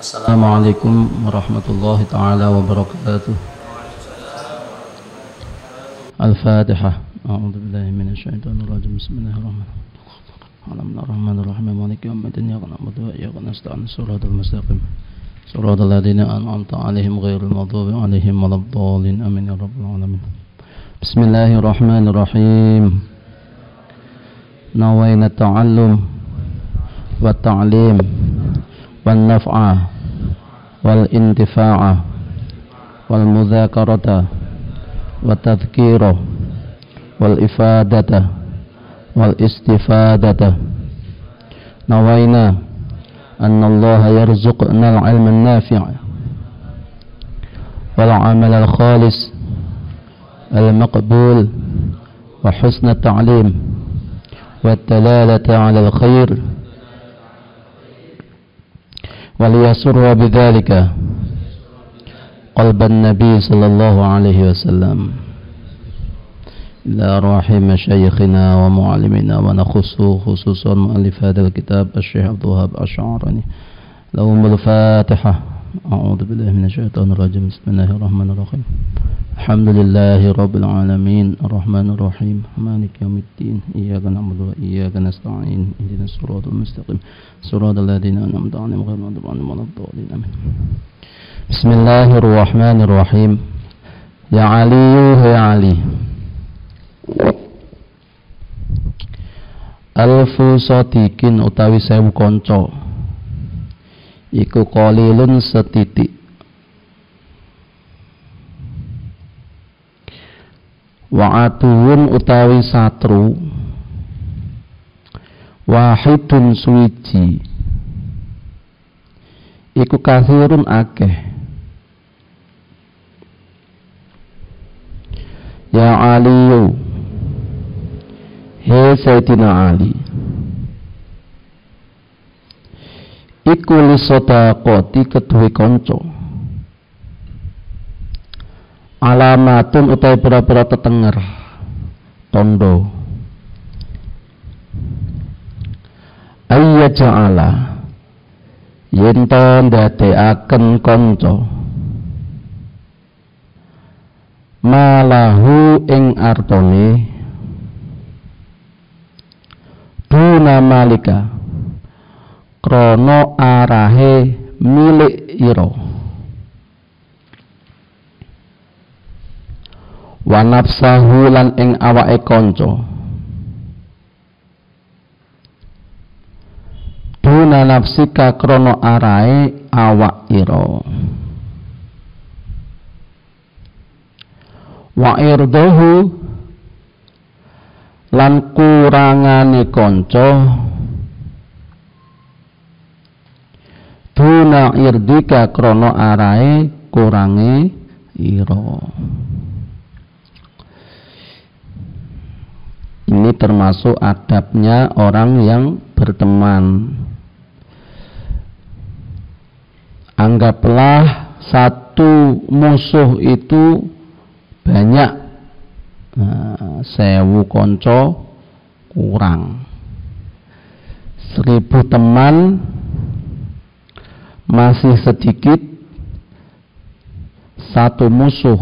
Assalamualaikum warahmatullahi ta'ala wabarakatuh. Al-Fatihah. A'udzu billahi minasyaitonir rajim. Bismillahirrahmanirrahim. Maliki yaumiddin. Iyyaka na'budu wa iyyaka nasta'in. Shiratal mustaqim. Shiratal ladzina an'amta 'alaihim ghairil maghdubi 'alaihim waladdallin. Amin ya rabbal alamin. Bismillahirrahmanirrahim. Nawaina ta'allum wa ta'lim wan naf'a wal intifa'a wal mudzakarata wa tadhkira wal ifadata wal istifadata. Nawaina anna Allah yarzuqna al 'ilma an-nafi' wal 'amal al-khalis al-maqbul wa husna at-ta'lim wa ad-dalalata 'ala al-khair وليسر بذلك قلب النبي صلى الله عليه وسلم إلى أرواح مشايخنا ومعلمنا ونخص خصوصا مؤلف هذا الكتاب الشيخ عبد الوهاب الأشعراني لهم الفاتحة. أعوذ بالله من الشيطان الرجيم. بسم الله الرحمن الرحيم. الحمد لله رب العالمين الرحمن الرحيم مالك يوم الدين إياك نعبد وإياك نستعين اهدنا الصراط المستقيم صراط الذين أنعمت عليهم غير المغضوب عليهم ولا الضالين آمين. بسم الله الرحمن الرحيم. يا علي يا علي alfu sadikin utawi 1000 kanca iku qalilun setitik wa atuwun utawi satru wahidun suwiji iku kathirun akeh. Ya Aliyu, he Sayyidina Ali, iku li sedaqati kedue kanca alamatun utawi pira-pira tetenger tondo ayya ja'ala yen to ndadekaken kanca malahu ing artone duna malika krana arahe milik ira wa nafsahu lan ing awake kanca duna nafsika krana arahe awak ira wa irdahu lan kurangane kanca duna irdika krana arahe kurange ira. Ini termasuk adabnya orang yang berteman. Anggaplah satu musuh itu banyak, 1000 konco kurang, 1000 teman masih sedikit, satu musuh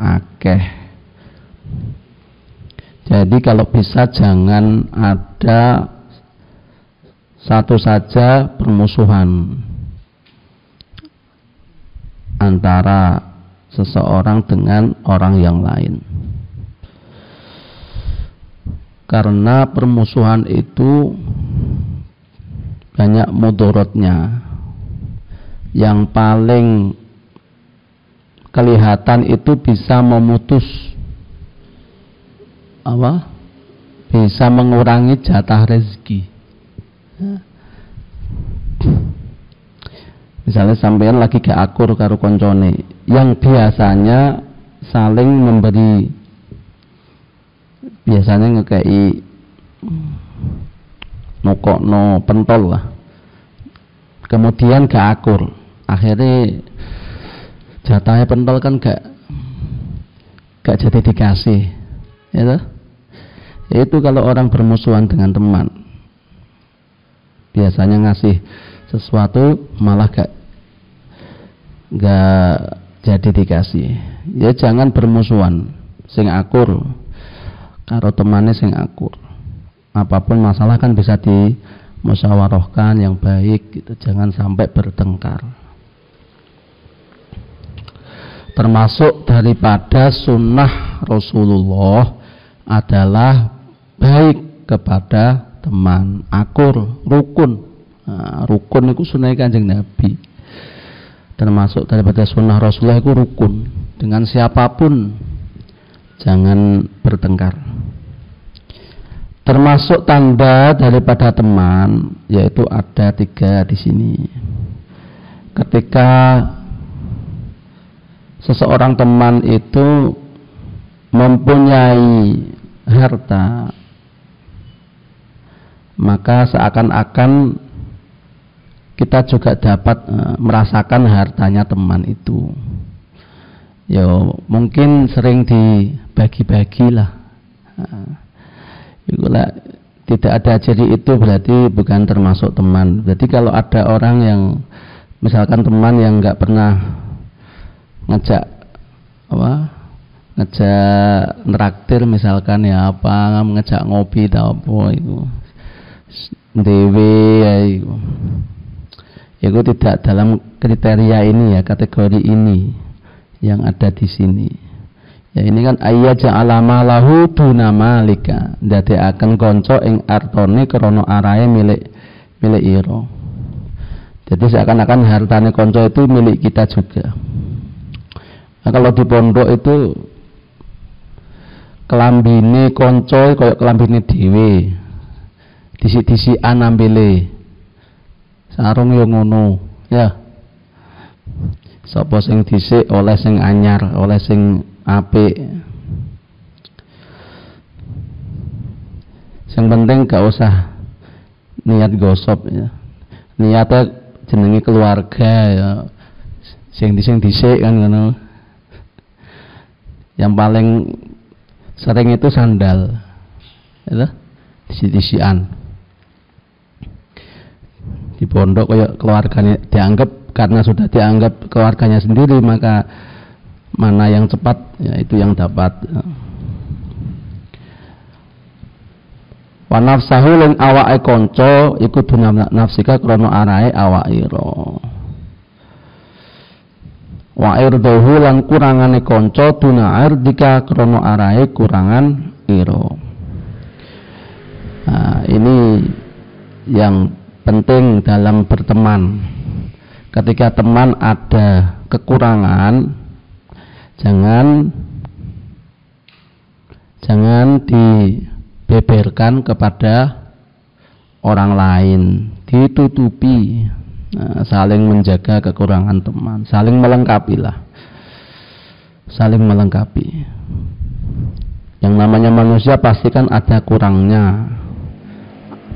akeh. Jadi kalau bisa jangan ada satu saja permusuhan antara seseorang dengan orang yang lain. Karena permusuhan itu banyak mudaratnya. Yang paling kelihatan itu bisa memutus bisa mengurangi jatah rezeki. Misalnya sampean lagi gak akur karo koncone yang biasanya saling memberi, biasanya ngekei nokokno pentol lah, kemudian gak akur, akhirnya jatahnya pentol kan gak jadi dikasih, ya. Itu kalau orang bermusuhan dengan teman, biasanya ngasih sesuatu malah nggak jadi dikasih. Ya jangan bermusuhan, sing akur karo temane sing akur. Apapun masalah kan bisa dimusyawarahkan yang baik gitu. Jangan sampai bertengkar. Termasuk daripada sunnah Rasulullah adalah baik kepada teman, akur, rukun. Nah, rukun itu sunnah Kanjeng Nabi. Termasuk daripada sunnah Rasulullah itu rukun. Dengan siapapun jangan bertengkar. Termasuk tanda daripada teman, yaitu ada 3 di sini. Ketika seseorang teman itu mempunyai harta, maka seakan-akan kita juga dapat merasakan hartanya teman itu. Ya mungkin sering dibagi-bagi lah. Itulah tidak ada jadi itu berarti bukan termasuk teman. Jadi kalau ada orang yang misalkan teman yang nggak pernah ngejak nraktir misalkan ya apa, ngejak ngopi atau apa itu dewe ya itu tidak dalam kriteria ini ya, kategori ini yang ada di sini ya. Ini kan ayya ja'ala malahu duna malika, ndadekaken kanca ing artane krana arahe milik ira. Jadi seakan-akan hartane kanca itu milik kita juga. Nah, kalau di pondok itu kelambine konco koyo kelambine dhewe. Disi-disian ambile. Sarung yo ngono, ya. Sapa sing dhisik oleh sing anyar, oleh sing apik. Sing penting gak usah niat gosop ya. Niatnya jenenge keluarga ya. Sing dhisik kan ngono. Yang paling sering itu sandal, itu disi-disian. Di pondok kayak keluarganya dianggap, karena sudah dianggap keluarganya sendiri, maka mana yang cepat ya itu yang dapat. Wa nafsahu lan awake kanca iku duna nafsika krana arahe awake ira. Wa irdahu lan kurangane kanca duna irdika krana arahe kurangan ira. Nah, ini yang penting dalam berteman. Ketika teman ada kekurangan, jangan dibeberkan kepada orang lain, ditutupi. Nah, saling menjaga kekurangan teman, saling melengkapi lah, saling melengkapi. Yang namanya manusia pasti kan ada kurangnya,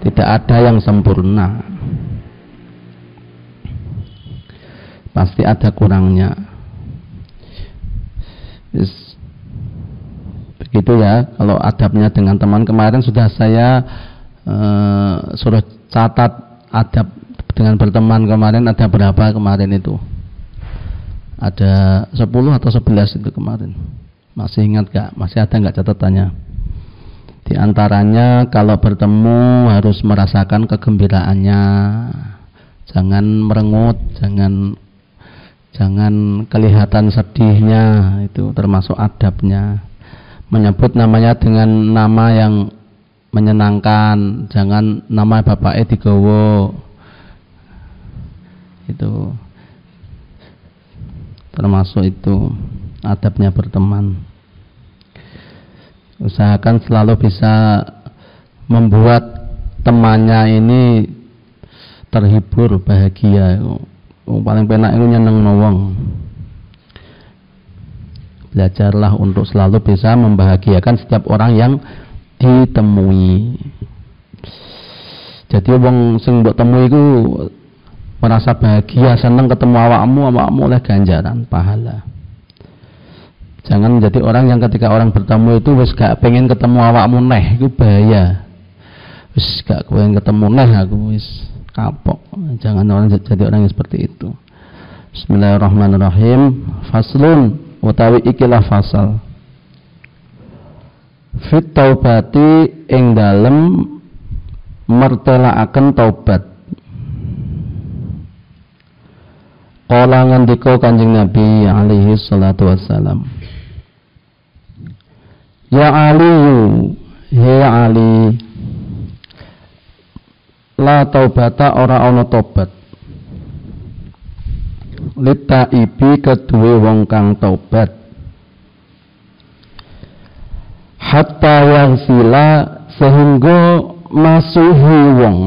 tidak ada yang sempurna, pasti ada kurangnya. Begitu ya. Kalau adabnya dengan teman, kemarin sudah saya suruh catat adab dengan berteman kemarin ada berapa kemarin itu? Ada 10 atau 11 itu kemarin. Masih ingat gak? Masih ada gak catatannya? Di antaranya kalau bertemu harus merasakan kegembiraannya. Jangan merengut, jangan kelihatan sedihnya, itu termasuk adabnya. Menyebut namanya dengan nama yang menyenangkan, jangan nama bapaknya digawa. Itu termasuk itu adabnya berteman. Usahakan selalu bisa membuat temannya ini terhibur, bahagia. Paling penak itu nyeneng wong. Belajarlah untuk selalu bisa membahagiakan setiap orang yang ditemui. Jadi wong sing mbok temui iku merasa bahagia, senang ketemu awakmu oleh ganjaran pahala. Jangan menjadi orang yang ketika orang bertemu itu wis gak pengen ketemu awakmu neh, itu bahaya. Wis gak pengen ketemu neh aku wis kapok. Jangan jadi orang yang seperti itu. Bismillahirrahmanirrahim. Faslun utawi ikilah fasal. Fit taubati ing dalem mertelaaken taubat. Kala ngandika Kanjeng Nabi alaihi salatu wassalam. Ya Ali, he Ali, la taubata ora ana tobat. Lita ibi kedue wong kang taubat. Hatta yang sila sehingga masuhi wong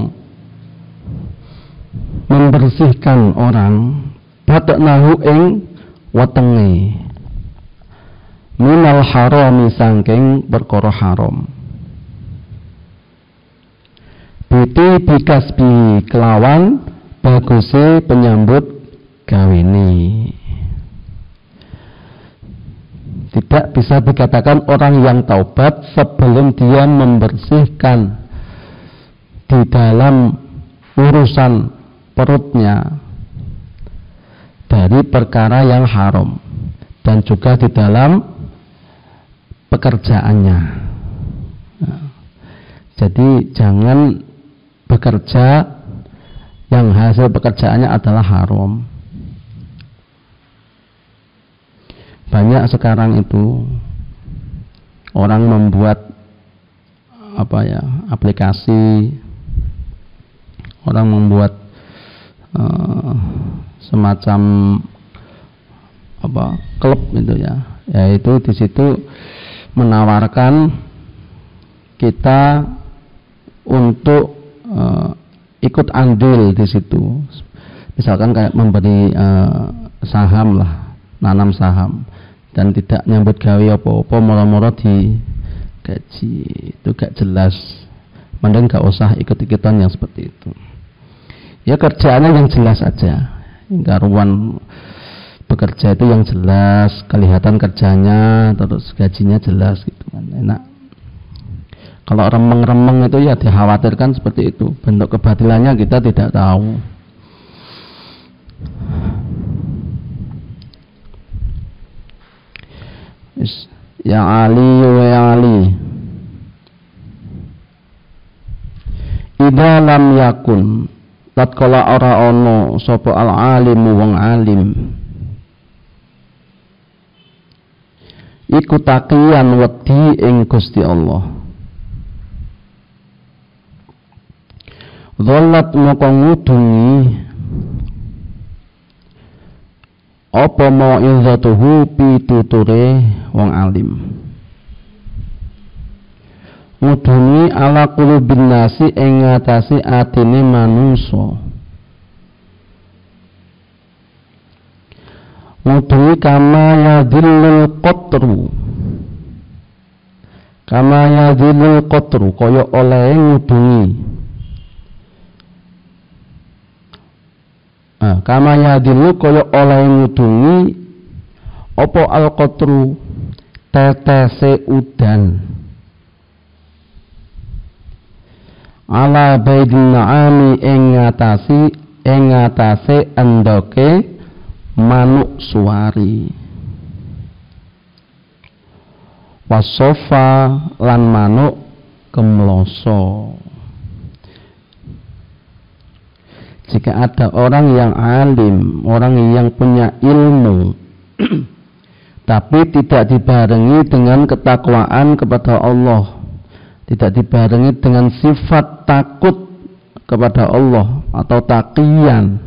membersihkan orang badaknahu ing wetenge minal harami sangking perkara haram. Biti bikasbi kelawan baguse penyambut gawini. Tidak bisa dikatakan orang yang taubat sebelum dia membersihkan di dalam urusan perutnya dari perkara yang haram dan juga di dalam pekerjaannya. Nah, jadi jangan bekerja yang hasil pekerjaannya adalah haram. Banyak sekarang itu orang membuat aplikasi, orang membuat semacam klub itu ya, yaitu di situ menawarkan kita untuk ikut andil di situ. Misalkan kayak memberi saham lah, nanam saham, dan tidak nyambut gawe apa-apa, moro-moro di gaji. Itu gak jelas. Mending gak usah ikut-ikutan yang seperti itu. Ya kerjaannya yang jelas aja. Karuan bekerja itu yang jelas, kelihatan kerjanya, terus gajinya jelas gitu kan, enak. Kalau remeng-remeng itu ya dikhawatirkan seperti itu. Bentuk kebatilannya kita tidak tahu. Ya Ali ya Ali, idza lam yakun tatkala ora ana sapa al alimu wong alim iku taqiyan wedi ing Gusti Allah. Dhallat moko ngudungi apa mau'izatuhu pituture wong alim. Ngudungi ala qulubin nasi ing ngatasi atine manungsa. Ngudungi kama yadhillul qatru. Kama yadhillul qatru kaya oleh ngudungi. Kama yadhillu kaya oleh ngudungi apa al-qatru tetese udan. Ala baidin na'ami ing ngatasi endoke manuk suwari. Wasofa lan manuk kemloso. Jika ada orang yang alim, orang yang punya ilmu tapi tidak dibarengi dengan ketakwaan kepada Allah, tidak dibarengi dengan sifat takut kepada Allah atau taqiyan,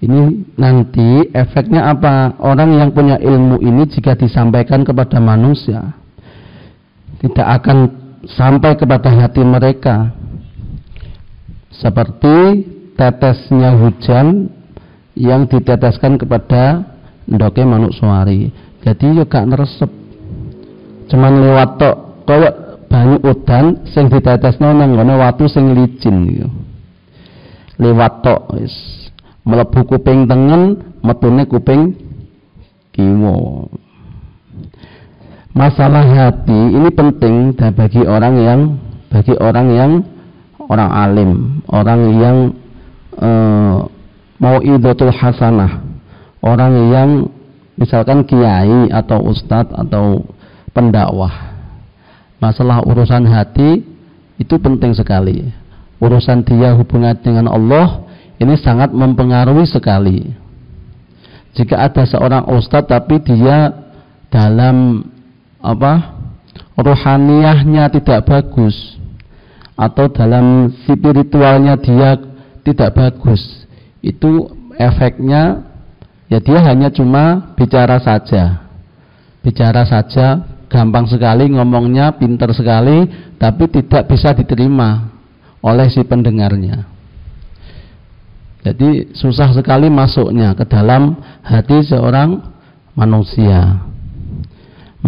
ini nanti efeknya apa? Orang yang punya ilmu ini jika disampaikan kepada manusia tidak akan sampai kepada hati mereka, seperti tetesnya hujan yang diteteskan kepada ndoke manuk suwari. Jadi yo gak neresep, cuman lewat tok kaya banyu udan sing ditetesno nang ngene watu sing licin iku. Lewat tok wis mlebu kuping tengen, metune kuping kiwa. Masalah hati ini penting dan bagi orang yang orang alim, orang yang mau'izatul hasanah, orang yang misalkan kiai atau ustadz atau pendakwah. Masalah urusan hati itu penting sekali. Urusan dia hubungan dengan Allah ini sangat mempengaruhi sekali. Jika ada seorang ustadz tapi dia dalam rohaniyahnya tidak bagus, atau dalam spiritualnya dia tidak bagus, itu efeknya ya dia hanya cuma bicara saja, gampang sekali ngomongnya, pintar sekali, tapi tidak bisa diterima oleh si pendengarnya. Jadi susah sekali masuknya ke dalam hati seorang manusia.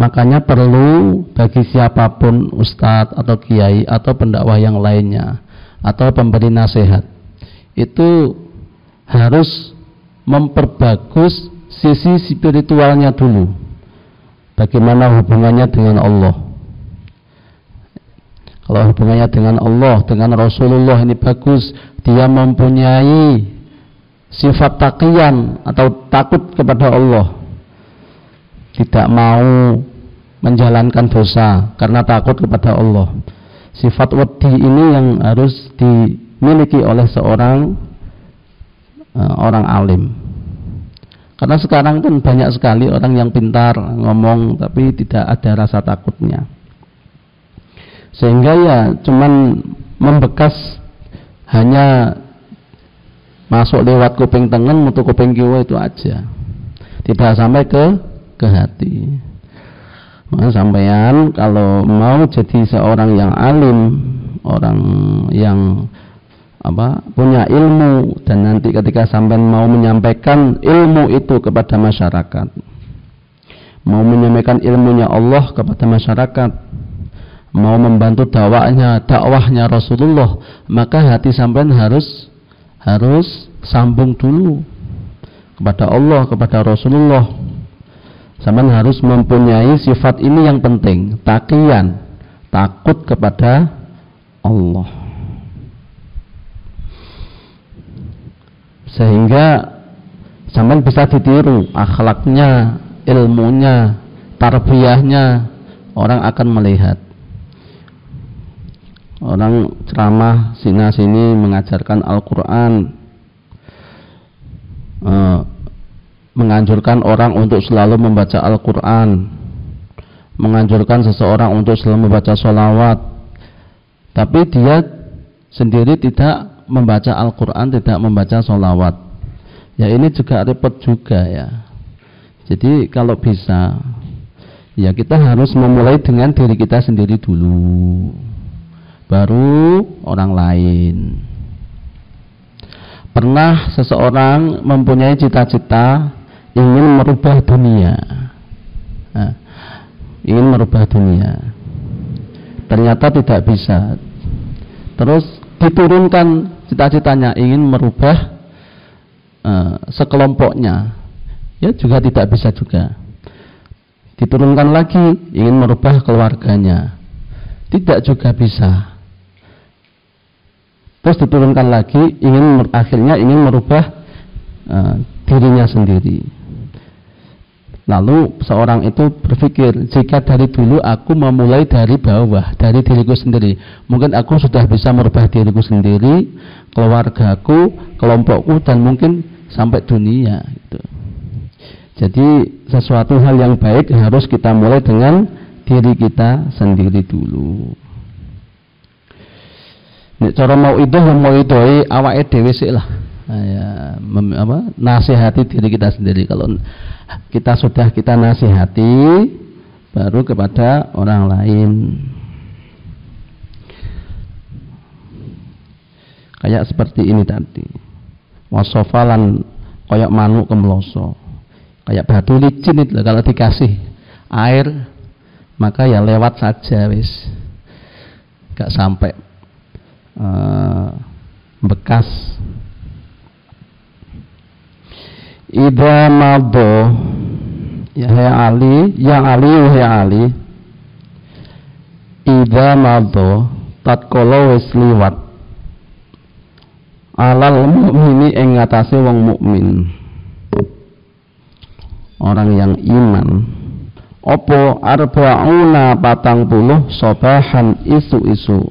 Makanya perlu bagi siapapun ustadz atau kiai atau pendakwah yang lainnya atau pemberi nasihat, itu harus memperbagus sisi spiritualnya dulu. Bagaimana hubungannya dengan Allah? Kalau hubungannya dengan Allah, dengan Rasulullah ini bagus, dia mempunyai sifat taqiyan atau takut kepada Allah, tidak mau menjalankan dosa karena takut kepada Allah. Sifat wedi ini yang harus dimiliki oleh seorang orang alim. Karena sekarang kan banyak sekali orang yang pintar ngomong tapi tidak ada rasa takutnya, sehingga ya cuman membekas, hanya masuk lewat kuping tengen mutu kuping kiwa itu aja, tidak sampai ke hati. Maka sampean kalau mau jadi seorang yang alim, orang yang punya ilmu, dan nanti ketika sampean mau menyampaikan ilmu itu kepada masyarakat, mau menyampaikan ilmunya Allah kepada masyarakat, mau membantu dakwahnya Rasulullah, maka hati sampean harus sambung dulu kepada Allah, kepada Rasulullah. Sampean harus mempunyai sifat ini yang penting, taqiyan, takut kepada Allah, sehingga sampean bisa ditiru akhlaknya, ilmunya, tarbiyahnya. Orang akan melihat orang ceramah sini mengajarkan Al-Quran, menganjurkan orang untuk selalu membaca Al-Quran, menganjurkan seseorang untuk selalu membaca sholawat, tapi dia sendiri tidak membaca Al-Quran, tidak membaca sholawat. Ya ini juga repot juga ya. Jadi kalau bisa, ya kita harus memulai dengan diri kita sendiri dulu, baru orang lain. Pernah seseorang mempunyai cita-cita ingin merubah dunia, ternyata tidak bisa. Terus diturunkan cita-citanya ingin merubah sekelompoknya, ya juga tidak bisa juga. Diturunkan lagi ingin merubah keluarganya, tidak juga bisa. Terus diturunkan lagi akhirnya ingin merubah dirinya sendiri. Lalu seorang itu berpikir, jika dari dulu aku memulai dari bawah, dari diriku sendiri, mungkin aku sudah bisa merubah diriku sendiri, keluargaku, kelompokku, dan mungkin sampai dunia gitu. Jadi sesuatu hal yang baik harus kita mulai dengan diri kita sendiri dulu. Nek cara mau idoi awake dhewe sik lah. Nasihati diri kita sendiri. Kalau kita nasihati, baru kepada orang lain. Kayak seperti ini tadi. Wasofalan koyak manuk kemloso. Kayak batu licin itu, kalau dikasih air maka ya lewat saja wis. Gak sampai bekas. Idza madho ya Ali, idza madho tatkala wis liwat alal mukmini ing ngatasé wong mukmin, orang yang iman. Opo arba'una 40 sobahan isu-isu.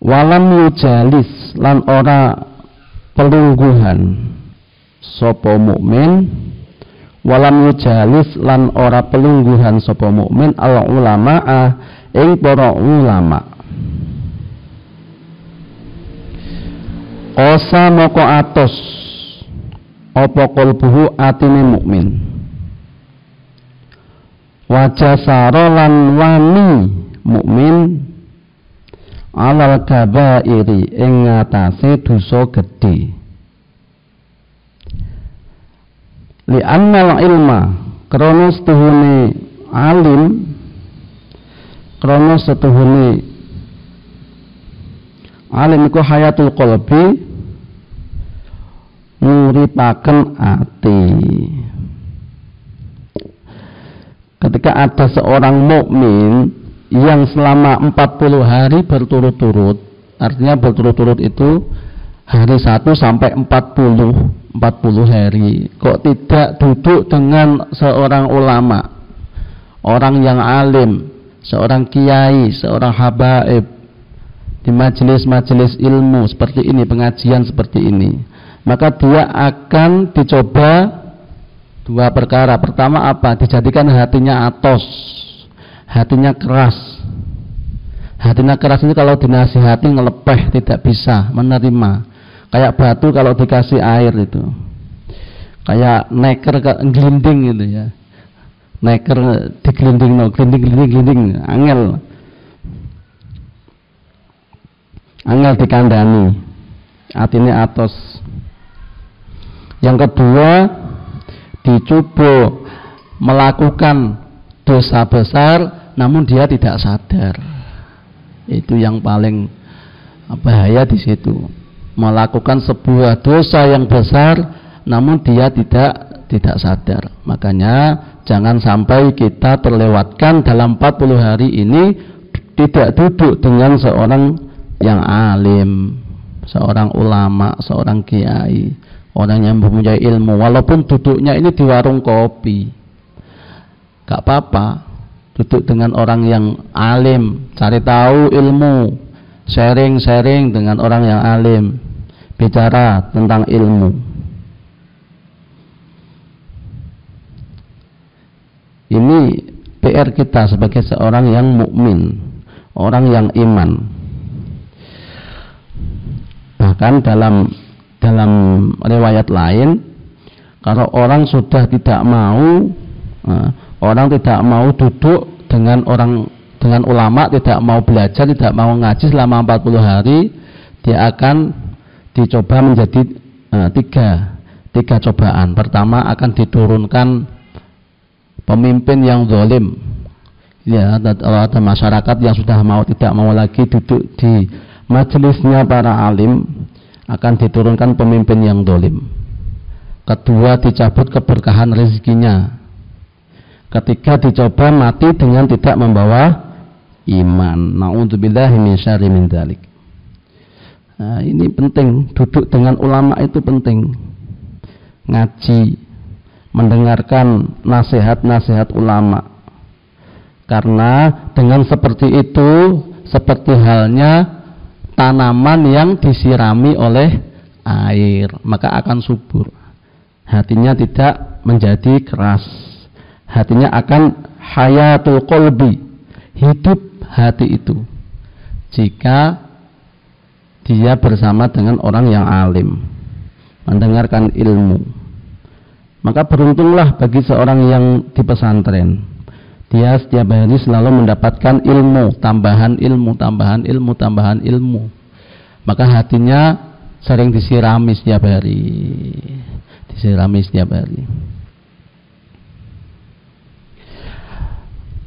Walam yujalis lan ora pelungguhan sapa mukmin, walam yujalis lan ora pelungguhan sapa mukmin al ulama'a ing para ulama. Qasa moko atos apa qalbuhu atine mukmin. Wajasara lan wani mukmin alal kabairi ing ngatasé dosa gedhe. Li annal ilma krana setuhune alim, krana setuhune alim iku hayatul qalbi, nguripaken ati. Ketika ada seorang mukmin yang selama 40 hari berturut-turut, artinya berturut-turut itu hari 1 sampai 40 hari, kok tidak duduk dengan seorang ulama, orang yang alim, seorang kiai, seorang habaib di majelis-majelis ilmu seperti ini, pengajian seperti ini, maka dia akan dicoba dua perkara. Pertama apa? Dijadikan hatinya atos, hatinya keras. Hatinya keras ini kalau dinasihati ngelepeh, tidak bisa menerima. Kayak batu kalau dikasih air itu, kayak neker gelinding gitu ya. Neker digelinding, gelinding, angel dikandani, artinya atos. Yang kedua, dicoba melakukan dosa besar namun dia tidak sadar. Itu yang paling bahaya di situ. Melakukan sebuah dosa yang besar namun dia tidak sadar. Makanya jangan sampai kita terlewatkan dalam 40 hari ini tidak duduk dengan seorang yang alim, seorang ulama, seorang kiai, orang yang mempunyai ilmu. Walaupun duduknya ini di warung kopi, gak apa-apa. Duduk dengan orang yang alim, cari tahu ilmu, sharing dengan orang yang alim, bicara tentang ilmu. Ini PR kita sebagai seorang yang mukmin, orang yang iman. Bahkan dalam riwayat lain, kalau orang sudah tidak mau, orang tidak mau duduk dengan ulama, tidak mau belajar, tidak mau ngaji selama 40 hari, dia akan dicoba menjadi tiga cobaan. Pertama, akan diturunkan pemimpin yang zalim. Ya, ada masyarakat yang sudah tidak mau lagi duduk di majelisnya para alim, akan diturunkan pemimpin yang zalim. Kedua, dicabut keberkahan rezekinya. Ketiga, dicoba mati dengan tidak membawa iman. Na'udzubillahi min syarri min dzalik. Nah, ini penting, duduk dengan ulama itu penting. Ngaji, mendengarkan nasihat-nasihat ulama. Karena dengan seperti itu, seperti halnya tanaman yang disirami oleh air, maka akan subur. Hatinya tidak menjadi keras. Hatinya akan hayatul qalbi, hidup hati itu jika dia bersama dengan orang yang alim, mendengarkan ilmu. Maka beruntunglah bagi seorang yang di pesantren, dia setiap hari selalu mendapatkan ilmu, tambahan ilmu. Maka hatinya sering disirami setiap hari.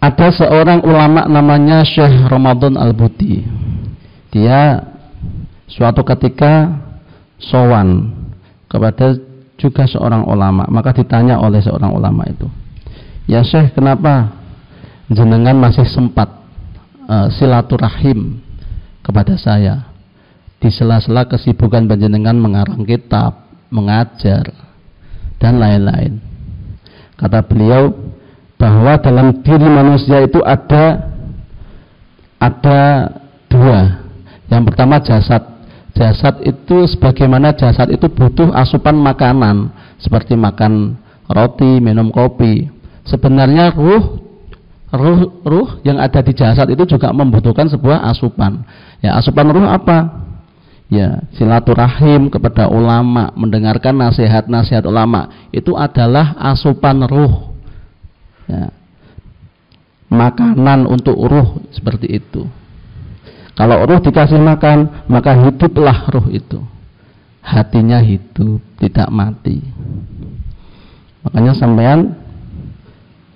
Ada seorang ulama namanya Syekh Ramadan Al-Buti. Dia suatu ketika sowan kepada juga seorang ulama. Maka ditanya oleh seorang ulama itu, "Ya Syekh, kenapa jenengan masih sempat silaturahim kepada saya di sela-sela kesibukan panjenengan mengarang kitab, mengajar, dan lain-lain. Kata beliau bahwa dalam diri manusia itu ada dua. Yang pertama jasad. Jasad itu sebagaimana jasad itu butuh asupan makanan seperti makan roti, minum kopi. Sebenarnya ruh yang ada di jasad itu juga membutuhkan sebuah asupan. Ya, asupan ruh apa? Ya, silaturahim kepada ulama, mendengarkan nasihat-nasihat ulama, itu adalah asupan ruh. Ya. Makanan untuk ruh seperti itu. Kalau ruh dikasih makan, maka hiduplah ruh itu. Hatinya hidup, tidak mati. Makanya sampean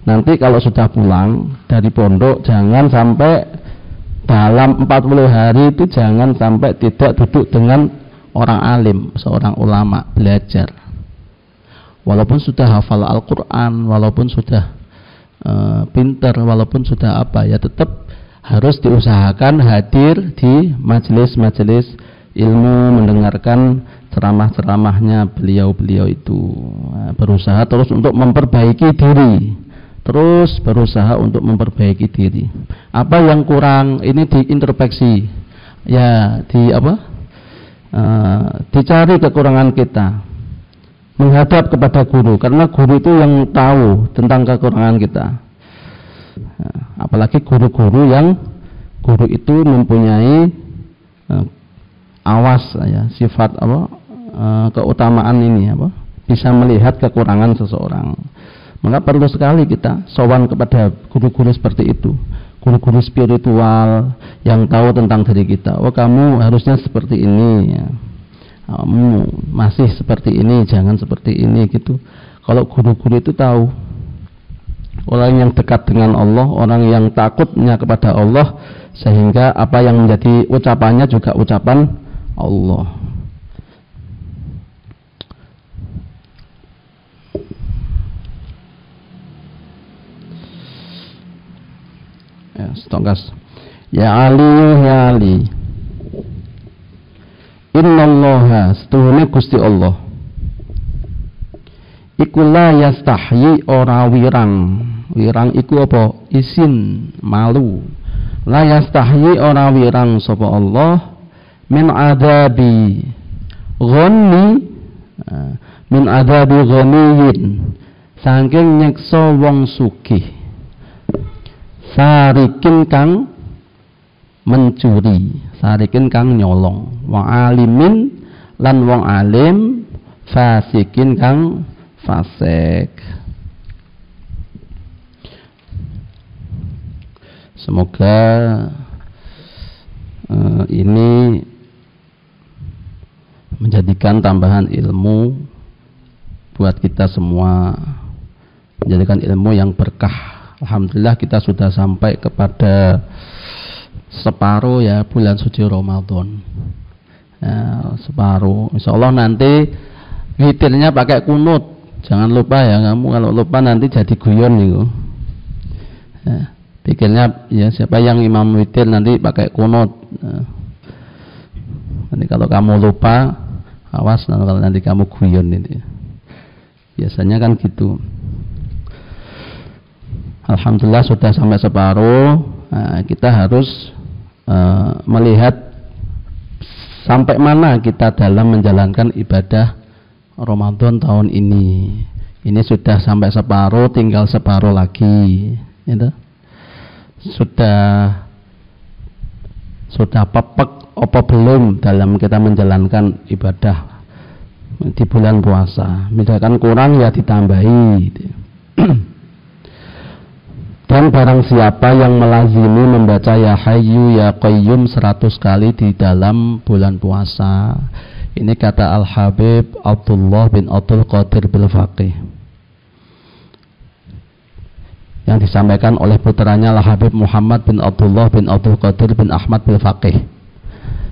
nanti kalau sudah pulang dari pondok, jangan sampai dalam 40 hari itu jangan sampai tidak duduk dengan orang alim, seorang ulama, belajar. Walaupun sudah hafal Al-Quran, walaupun sudah pinter, walaupun sudah apa, ya tetap harus diusahakan hadir di majelis-majelis ilmu, mendengarkan ceramah-ceramahnya beliau-beliau itu. Berusaha terus untuk memperbaiki diri. Terus berusaha untuk memperbaiki diri. Apa yang kurang ini diintrospeksi, ya dicari kekurangan kita, menghadap kepada guru, karena guru itu yang tahu tentang kekurangan kita. Apalagi guru-guru yang guru itu mempunyai awas, ya, sifat keutamaan ini, bisa melihat kekurangan seseorang. Maka perlu sekali kita sowan kepada guru-guru seperti itu, guru-guru spiritual yang tahu tentang diri kita. Oh, kamu harusnya seperti ini, ya. Kamu masih seperti ini, jangan seperti ini, gitu. Kalau guru-guru itu tahu, orang yang dekat dengan Allah, orang yang takutnya kepada Allah, sehingga apa yang menjadi ucapannya juga ucapan Allah. Ya, setongkas. Ya Ali, ya Ali. Innallaha, setuhune Gusti Allah. Iku la yastahyi, ora wirang. Wirang iku apa? Isin, malu. La yastahyi, ora wirang sapa Allah min adabi ghani, min adabi ghaniyin, saking nyeksa wong sugih. Sarikin kang mencuri, sarikin kang nyolong, wong alimin lan wong alim, fasikin kang fasik. Semoga ini menjadikan tambahan ilmu buat kita semua, menjadikan ilmu yang berkah. Alhamdulillah kita sudah sampai kepada separuh, ya, bulan suci Ramadan. Ya, separuh. Insyaallah nanti witirnya pakai kunut. Jangan lupa, ya, kamu kalau lupa nanti jadi guyon nih. Ya, pikirnya, ya, siapa yang imam witir nanti pakai kunut. Ya. Nanti kalau kamu lupa, awas kalau nanti kamu guyon ini. Biasanya kan gitu. Alhamdulillah sudah sampai separuh. Nah, kita harus melihat sampai mana kita dalam menjalankan ibadah Ramadan tahun ini. Ini sudah sampai separuh, tinggal separuh lagi. Gitu. Sudah pepek apa belum dalam kita menjalankan ibadah di bulan puasa. Misalkan kurang, ya ditambahi. Gitu. Dan barang siapa yang melazimi membaca Ya Hayyu Ya Qayyum 100 kali di dalam bulan puasa. Ini kata Al-Habib Abdullah bin Abdul Qadir bil Faqih, yang disampaikan oleh putranya Al-Habib Muhammad bin Abdullah bin Abdul Qadir bin Ahmad bil Faqih.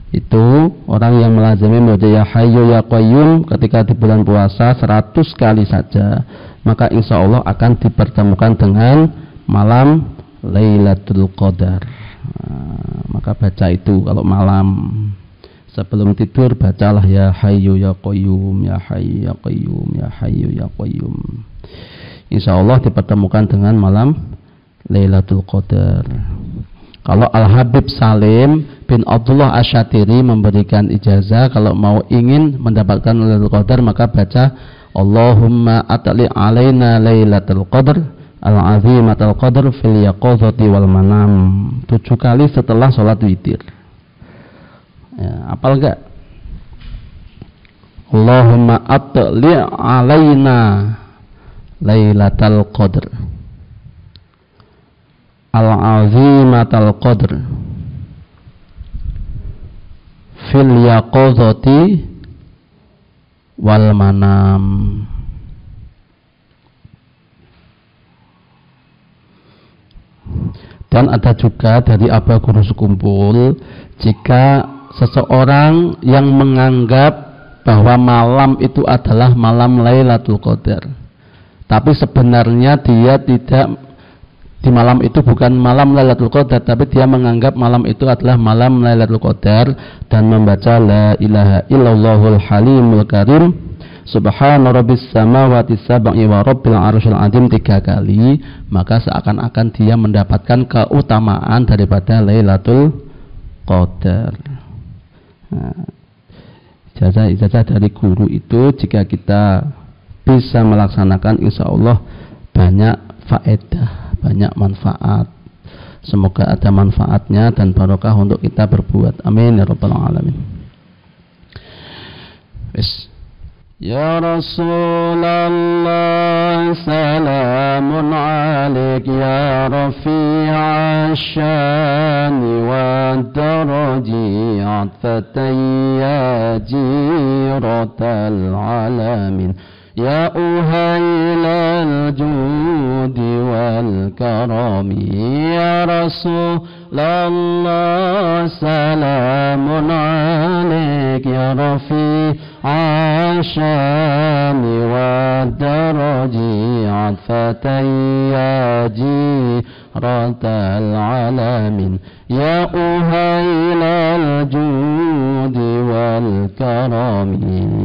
Itu orang yang melazimi membaca Ya Hayyu Ya Qayyum ketika di bulan puasa 100 kali saja, maka insya Allah akan dipertemukan dengan malam Lailatul Qadar. Maka baca itu kalau malam Sebelum tidur bacalah ya Hayyu ya Qayyum, ya Hayyu ya Qayyum, ya Hayyu ya Qayyum. Insyaallah dipertemukan dengan malam Lailatul Qadar. Kalau Al-Habib Salim bin Abdullah Asy-Syatiri memberikan ijazah kalau mau ingin mendapatkan Lailatul Qadar maka baca Allahumma atli alaina Lailatul Qadar al-azimatul qadar fil yaqazati wal manam. 7 kali setelah sholat witir. Ya, apal enggak? Allahumma atli alaina Lailatul Qadar al-azimatul qadar fil yaqazati wal manam. Dan ada juga dari Aba Guru Sekumpul, jika seseorang yang menganggap bahwa malam itu adalah malam Lailatul Qadar, tapi sebenarnya dia tidak, di malam itu bukan malam Lailatul Qadar, tapi dia menganggap malam itu adalah malam Lailatul Qadar dan membaca la ilaha illallahul halimul karim Subhana rabbis samawati sab'i wa rabbil arsyil azim 3 kali, maka seakan-akan dia mendapatkan keutamaan daripada Lailatul Qadar. Nah, ijazah dari guru itu jika kita bisa melaksanakan, insya Allah banyak faedah, banyak manfaat. Semoga ada manfaatnya dan barokah untuk kita berbuat. Amin ya rabbal alamin. Ya Rasulullah salamun alaik ya rafi'a syani wa daraji atfatayya jiratal alamin ya uhailal judi wal karami ya Rasulullah salamun alaik ya rafi'a عاشاني والدرجي عطفتي يا جيرة العالمين يا أهيل الجود والكرم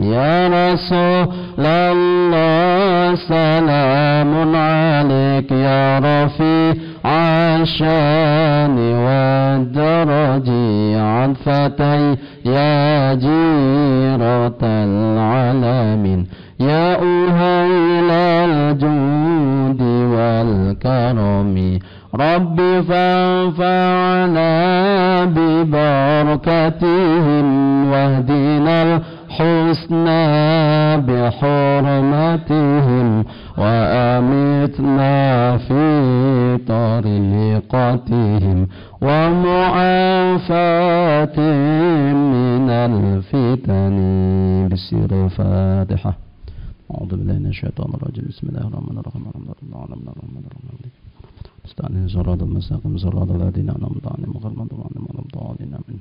يا رسول الله سلام عليك يا رفيع عاشاني والدرجي عطفتي يا جيرة العالمين يا أهيل الجود والكرم ربي فانفعنا ببركتهم واهدنا الحسنى بحرمتهم وأمتنا في طريقتهم ومعافاتهم من الفتن. بسر الفاتحة. أعوذ بالله من الشيطان الرجيم. بسم الله الرحمن الرحيم. استعين صراط المستقيم صراط الذين أنعمت عليهم غير المغضوب عليهم ولا الضالين آمين.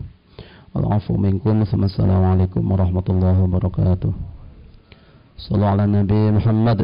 العفو منكم. السلام عليكم ورحمة الله وبركاته. صلوا على النبي محمد.